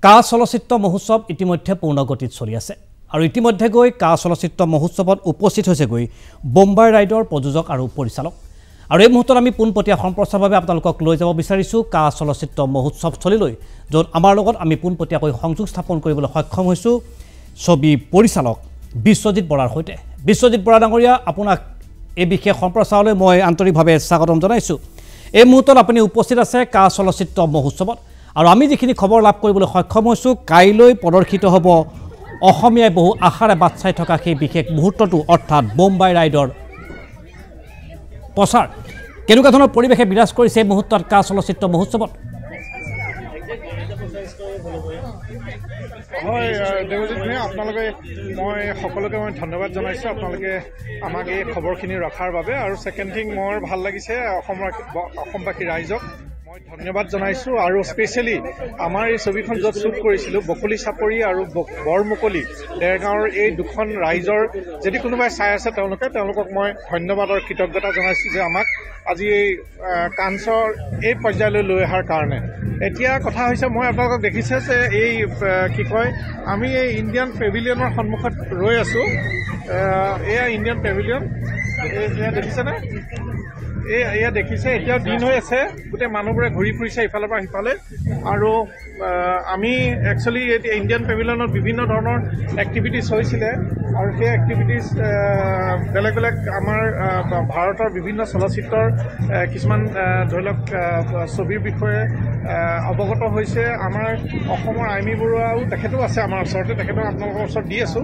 কা চলচ্চিত্ৰ মহোৎসৱ ইতিমধ্যে পূৰ্ণগতিত চলি আছে আৰু ইতিমধ্যে গৈ কা চলচ্চিত্ৰ মহোৎসৱত উপস্থিত হৈছে গৈ বোম্বাই ৰাইডৰ প্ৰযোজক আৰু পৰিচালক আৰু এই মুহূৰ্তত আমি পোনপটীয়া সম্প্ৰচাৰৰ বাবে আপোনালোকক লৈ যাব বিচাৰিছো কা চলচ্চিত্ৰ মহোৎসৱ চলিলৈ য'ত আমাৰ লগত আমি পোনপটীয়াকৈ সংযোগ স্থাপন কৰিবলৈ সক্ষম হৈছো ছবি পৰিচালক বিশ্বজিৎ বৰাৰ সৈতে বিশ্বজিৎ বৰা ডাঙৰীয়া আপোনাক এই বিশেষ সম্প্ৰচাৰলৈ মই আন্তৰিকভাৱে স্বাগতম জনাইছো এই মুহূৰ্তত আপুনি উপস্থিত আছে কা চলচ্চিত্ৰ মহোৎসৱত আৰু আমি যিখিনি খবৰ লাভ কৰিবলৈ সক্ষম হৈছো কাইলৈ প্ৰদৰ্শিত হ'ব অসমীয়াই বহু আশাৰে বাট চাই থকা সেই বিশেষ মুহূৰ্তটো অৰ্থাৎ বোম্বাই ৰাইডৰ প্ৰচাৰ কেনেকুৱা ধৰণৰ পৰিৱেশে বিৰাজ কৰিছে এই মুহূৰ্তত কা চলচ্চিত্ৰ মহোৎসৱত হয় দেৱজিৎ ভাই আপোনালোকে মই সকলোকে মই ধন্যবাদ জনাইছো আপোনালোকে আমাক এই খবৰখিনি ৰখাৰ বাবে আৰু ছেকেণ্ড থিং মোৰ ভাল লাগিছে অসমবাসী ৰাইজক মই ধন্যবাদ জনাইছো আৰু স্পেচিয়েলি আমাৰ এই ছবিখন য'ত শ্বুট কৰিছিলোঁ বকলি চাপৰি আৰু বৰমুকলি দেৰগাঁৱৰ এই দুখন ৰাইজৰ যদি কোনোবাই চাই আছে তেওঁলোকক মই ধন্যবাদ আৰু কৃতজ্ঞতা জনাইছোঁ যে আমাক আজি এই কাঞ্চৰ এই পৰ্যায়লৈ লৈ অহাৰ কাৰণে এতিয়া কথা হৈছে মই আপোনালোকক দেখিছে যে এই কি কয় আমি এই ইণ্ডিয়ান পেভিলিয়নৰ সন্মুখত ৰৈ আছোঁ এয়া ইণ্ডিয়ান পেভিলিয়ন এয়া দেখিছেনে এয়া দেখিছে এতিয়াও দিন হৈ আছে গোটেই মানুহবোৰে ঘূৰি ফুৰিছে ইফালৰ পৰা সিফালে আৰু আমি একচুৱেলি ইণ্ডিয়ান পেভিলিয়নত বিভিন্ন ধৰণৰ এক্টিভিটিছ হৈছিলে আৰু সেই এক্টিভিটিছ বেলেগ বেলেগ আমাৰ ভাৰতৰ বিভিন্ন চলচ্চিত্ৰৰ কিছুমান ধৰি লওক ছবিৰ বিষয়ে অৱগত হৈছে আমাৰ অসমৰ আইমী বৰুৱাও তেখেতো আছে আমাৰ ওচৰতে তেখেতক আপোনালোকৰ ওচৰত দি আছোঁ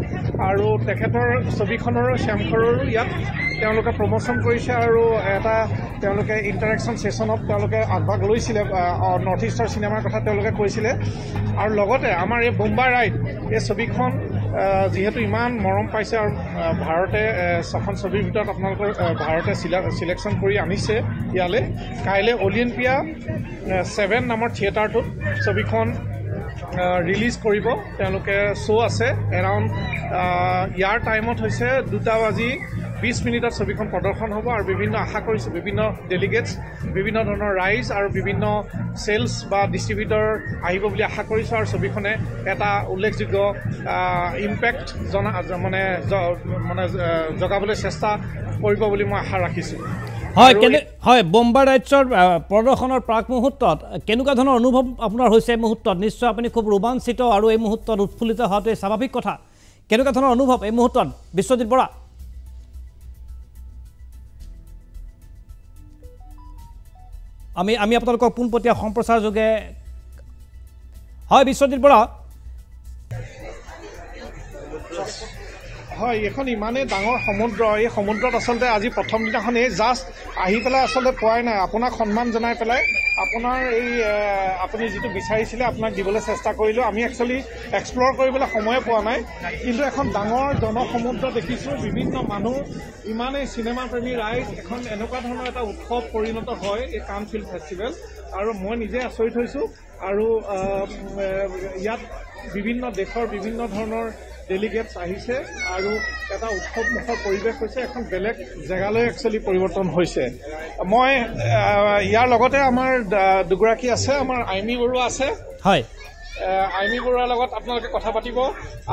আৰু তেখেতৰ ছবিখনৰো শ্যামখৰৰো ইয়াত তেওঁলোকে প্ৰমোশ্যন কৰিছে আৰু এটা তেওঁলোকে ইণ্টাৰেকশ্যন ছেশ্যনত তেওঁলোকে আগভাগ লৈছিলে নৰ্থ ইষ্টৰ চিনেমাৰ কথা তেওঁলোকে কৈছিলে আৰু লগতে আমাৰ এই বোম্বাই ৰাইড এই ছবিখন যিহেতু ইমান মৰম পাইছে আৰু ভাৰতে ছখন ছবিৰ ভিতৰত আপোনালোকৰ ভাৰতে চিলেকশ্যন কৰি আনিছে ইয়ালৈ কাইলৈ অলিম্পিয়া 7 নামৰ থিয়েটাৰটোত ছবিখন ৰিলিজ কৰিব তেওঁলোকে শ্ব' আছে এৰাউণ্ড ইয়াৰ টাইমত হৈছে 2:20 ছবিখন প্ৰদৰ্শন হ'ব আৰু বিভিন্ন আশা কৰিছোঁ বিভিন্ন ডেলিগেটছ বিভিন্ন ধৰণৰ ৰাইজ আৰু বিভিন্ন চেলছ বা ডিষ্ট্ৰিবিউটৰ আহিব বুলি আশা কৰিছোঁ আৰু ছবিখনে এটা উল্লেখযোগ্য ইম্পেক্ট জগাবলৈ চেষ্টা কৰিব বুলি মই আশা ৰাখিছোঁ হয় বোম্বাই ৰাইডছৰ প্ৰদৰ্শনৰ প্ৰাক মুহূৰ্তত কেনেকুৱা ধৰণৰ অনুভৱ আপোনাৰ হৈছে এই মুহূৰ্তত নিশ্চয় আপুনি খুব ৰোমাঞ্চিত আৰু এই মুহূৰ্তত উৎফুল্লিত হোৱাটো স্বাভাৱিক কথা কেনেকুৱা ধৰণৰ অনুভৱ এই মুহূৰ্তত বিশ্বজিৎ বৰা আমি আপোনালোকক পোনপটীয়া সম্প্ৰচাৰ যোগে হয় বিশ্বজিৎ বৰা হয় এইখন ইমানেই ডাঙৰ সমুদ্ৰ এই সমুদ্ৰত আচলতে আজি প্ৰথম দিনাখন এই জাষ্ট আহি পেলাই আচলতে পোৱাই নাই আপোনাক সন্মান জনাই পেলাই আপোনাৰ এই আপুনি যিটো বিচাৰিছিলে আপোনাক দিবলৈ চেষ্টা কৰিলোঁ আমি একচুৱেলি এক্সপ্ল'ৰ কৰিবলৈ সময়ে পোৱা নাই কিন্তু এখন ডাঙৰ জনসমুদ্ৰ দেখিছোঁ বিভিন্ন মানুহ ইমানেই চিনেমা প্ৰেমী ৰাইজ এখন এনেকুৱা ধৰণৰ এটা উৎসৱ পৰিণত হয় এই কান ফিল্ম ফেষ্টিভেল আৰু মই নিজে আচৰিত হৈছোঁ আৰু ইয়াত বিভিন্ন দেশৰ বিভিন্ন ধৰণৰ ডেলিগেটছ আহিছে আৰু এটা উৎসৱমুখৰ পৰিৱেশ হৈছে এখন বেলেগ জেগালৈ একচুৱেলি পৰিৱৰ্তন হৈছে মই ইয়াৰ লগতে আমাৰ দুগৰাকী আছে আমাৰ আইমী বৰুৱা আছে হয় আইমী বৰুৱাৰ লগত আপোনালোকে কথা পাতিব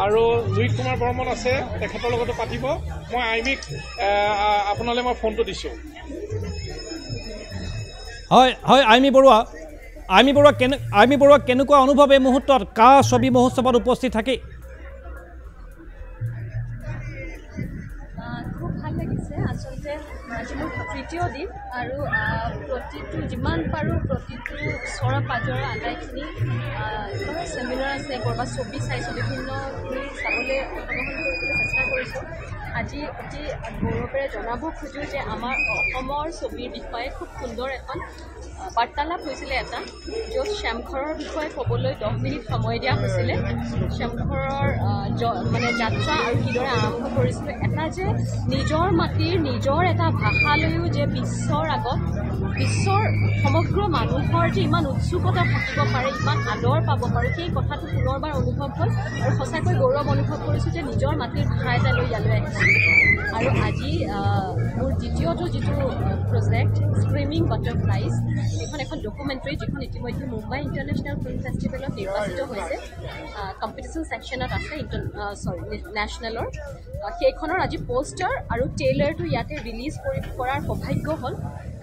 আৰু জুইত কুমাৰ বৰ্মন আছে তেখেতৰ লগতো পাতিব মই আইমীক আপোনালৈ মই ফোনটো দিছোঁ হয় হয় আইমী বৰুৱা কেনেকুৱা অনুভৱ এই মুহূৰ্তত কা ছবি মহোৎসৱত উপস্থিত থাকি খুব ভাল লাগিছে আচলতে আজি মোৰ তৃতীয় দিন আৰু প্ৰতিটো যিমান পাৰোঁ প্ৰতিটো ওচৰৰ পাজৰৰ আটাইখিনি চেমিনাৰ আছে ক'ৰবাত ছবি চাইছোঁ বিভিন্নখিনি চাবলৈ অংশগ্ৰহণ কৰিবলৈ চেষ্টা কৰিছোঁ আজি অতি গৌৰৱেৰে জনাব খোজোঁ যে আমাৰ অসমৰ ছবিৰ বিষয়ে খুব সুন্দৰ এখন বাৰ্তালাপ হৈছিলে এটা য'ত শ্যামখৰৰ বিষয়ে ক'বলৈ 10 মিনিট সময় দিয়া হৈছিলে শ্যামখৰৰ যাত্ৰা আৰু কিদৰে আৰম্ভ কৰিছিলোঁ এটা যে নিজৰ মাটিৰ নিজৰ এটা ভাষালৈও যে বিশ্বৰ আগত বিশ্বৰ সমগ্ৰ মানুহৰ যে ইমান উৎসুকতা থাকিব পাৰে ইমান আদৰ পাব পাৰে সেই কথাটো পুনৰবাৰ অনুভৱ হ'ল আৰু সঁচাকৈ গৌৰৱ অনুভৱ কৰিছোঁ যে নিজৰ মাটিৰ ভাষা এটা লৈ ইয়ালৈ আহিছোঁ আৰু আজি মোৰ দ্বিতীয়টো যিটো প্ৰজেক্ট স্ক্ৰিমিং বাটাৰফ্লাই প্ৰাইজ এইখন এখন ডকুমেণ্টাৰী যিখন ইতিমধ্যে মুম্বাই ইণ্টাৰনেশ্যনেল ফিল্ম ফেষ্টিভেলত নিৰ্বাচিত হৈছে কম্পিটিশ্যন ছেকশ্যনত আছে নেশ্যনেলৰ সেইখনৰ আজি পোষ্টাৰ আৰু ট্ৰেইলাৰটো ইয়াতে ৰিলিজ কৰাৰ সৌভাগ্য হ'ল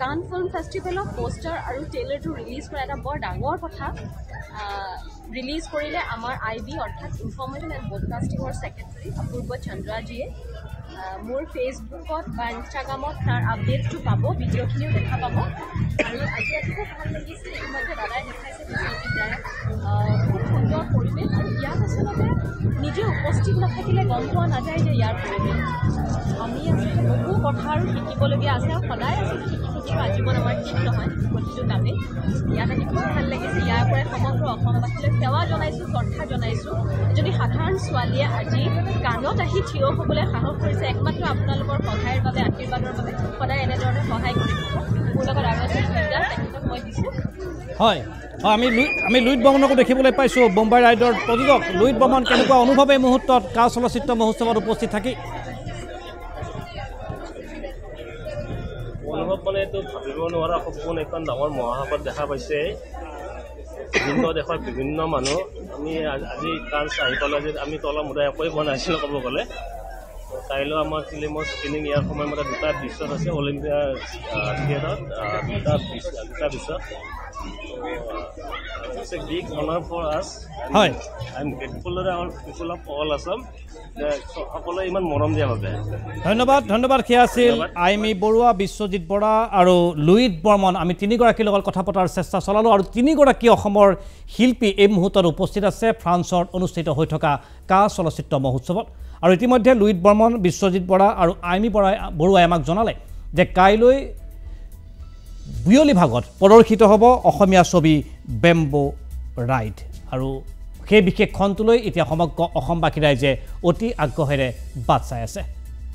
কান ফিল্ম ফেষ্টিভেলত পোষ্টাৰ আৰু ট্ৰেইলাৰটো ৰিলিজ কৰা এটা বৰ ডাঙৰ কথা ৰিলিজ কৰিলে আমাৰ IB অৰ্থাৎ ইনফৰমেশ্যন এণ্ড ব্ৰডকাষ্টিঙৰ ছেক্ৰেটাৰী অপূৰ্ব চন্দ্ৰাজীয়ে মোৰ ফেচবুকত বা ইনষ্টাগ্ৰামত তাৰ আপডেটটো পাব ভিডিঅ'খিনিও দেখা পাব আৰু আজি খুব ভাল লাগিছে ইতিমধ্যে দাদাই দেখাইছে খুব সুন্দৰ পৰিৱেশ আৰু ইয়াত আচলতে নিজে উপস্থিত নাথাকিলে গম পোৱা নাযায় যে ইয়াৰ পৰিৱেশ আমি আচলতে বহু কথা আৰু শিকিবলগীয়া আছে আৰু সদায় আচলতে শিকি আজীৱন আমাৰ ঠিক নহয় প্ৰতিটো কামেই ইয়াত আজি খুব ভাল লাগিছে ইয়াৰ পৰাই সমগ্ৰ অসমবাসীলৈ সেৱা জনাইছোঁ শ্ৰদ্ধা জনাইছোঁ এজনী সাধাৰণ ছোৱালীয়ে আজি কাণত আহি থিয় হ'বলৈ সাহস কৰিছে একমাত্ৰ আপোনালোকৰ সহায়ৰ বাবে আশীৰ্বাদৰ বাবে সদায় এনেধৰণে সহায় কৰি থাকিব মোৰ লগত আৰু এজন বিদ্যা তেখেতক মই দিছোঁ হয় আমি লুইত বৰ্মনকো দেখিবলৈ পাইছোঁ বোম্বাই ৰাইডৰ প্ৰযোজক লুইত বৰ্মন কেনেকুৱা অনুভৱ এই মুহূৰ্তত কাঁ চলচ্চিত্ৰ মহোৎসৱত উপস্থিত থাকি অনুভৱ মানে এইটো ভাবিব নোৱাৰা সপোন এখন ডাঙৰ মহাসাগৰত দেখা পাইছে বিভিন্ন দেশৰ বিভিন্ন মানুহ আমি আজি কাঞ্চ আহি পালোঁ যে আমি তলা মুদা একোৱেই পোৱা নাছিলোঁ ক'ব গ'লে কাইলৈ আমাৰ ফিল্মৰ স্ক্ৰিনিং ইয়াৰ সময়মতে দুটা বিশ্বত আছে অলিম্পিয়া থিয়েটাৰত দুটা বিশ্বত It's a big honor for us. Hi. I'm grateful to all people of all Assam. সকলোৱে ইমান মৰম দিয়া বাবে ধন্যবাদ সেয়া আছিল আইমি বৰুৱা বিশ্বজিৎ বৰা আৰু লুইত বৰ্মন আমি তিনিগৰাকীৰ লগত কথা পতাৰ চেষ্টা চলালোঁ আৰু তিনিগৰাকী অসমৰ শিল্পী এই মুহূৰ্তত উপস্থিত আছে ফ্ৰান্সত অনুষ্ঠিত হৈ থকা কাঁ চলচ্চিত্ৰ মহোৎসৱত আৰু ইতিমধ্যে লুইত বৰ্মন বিশ্বজিৎ বৰা আৰু আইমি বৰুৱাই আমাক জনালে যে কাইলৈ বিয়লি ভাগত প্ৰদৰ্শিত হ'ব অসমীয়া ছবি বেম্বো ৰাইড আৰু সেই বিশেষ খণ্ডটোলৈ এতিয়া সমগ্ৰ অসমবাসী ৰাইজে অতি আগ্ৰহেৰে বাট চাই আছে